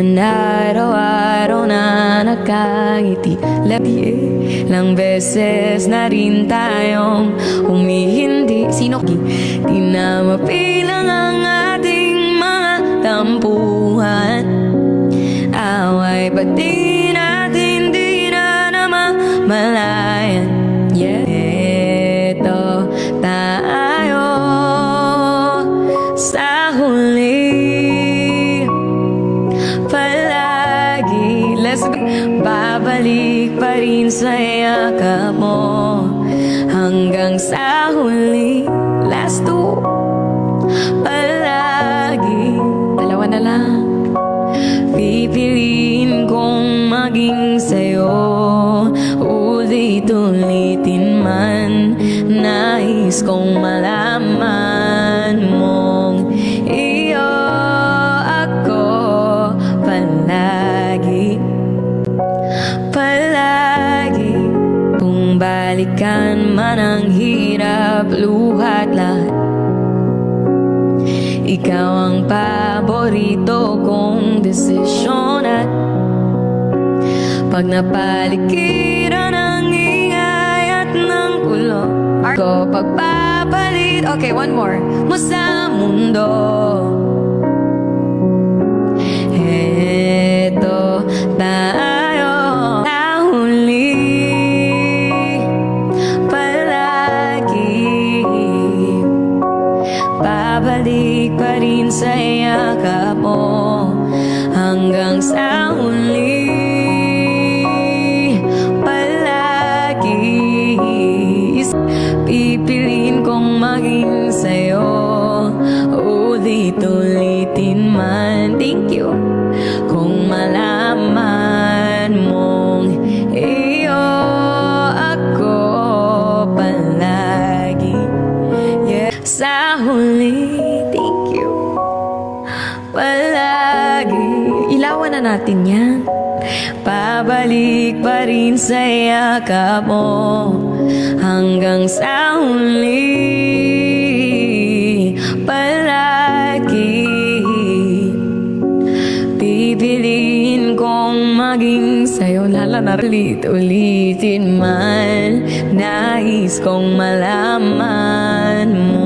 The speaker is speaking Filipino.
man araw-araw na nakangiti. Ilang beses na rin tayong humihindi. Sino? Di na mapilang ang ating mga tampuhan. Away ba't di natin di na namamalayan? Eto tayo sa huli. Palagi babalik pa rin sa yakap mo hanggang sa huli. Last two. Palagi, dalawa na lang. Pipiliin kong maging sa'yo, ulit-ulitin man. Nais kong malaman mong iyo ako palagi. Palagi, kung balikan man ang hirap, luhat lahat, ikaw ang paborito kong desisyon. At pag napaligiran ng ingay at ng gulo, ko pagpapalit, okay, one more, mo sa mundo. Eto tayo sa huli. Palagi babalik pa rin sa yakap mo hanggang sa huli. Palagi pipiliin kong maging sa'yo, ulit-ulitin man. Thank you. Kung malaman mong iyo ako palagi, yeah, sa huli. Thank you. Palagi, ilawan na natin yan. Pabalik pa rin sa yakap mo hanggang sa huli. Palagi pipiliin kong maging sa'yo, lala na ulit-ulitin man. Nais kong malaman mo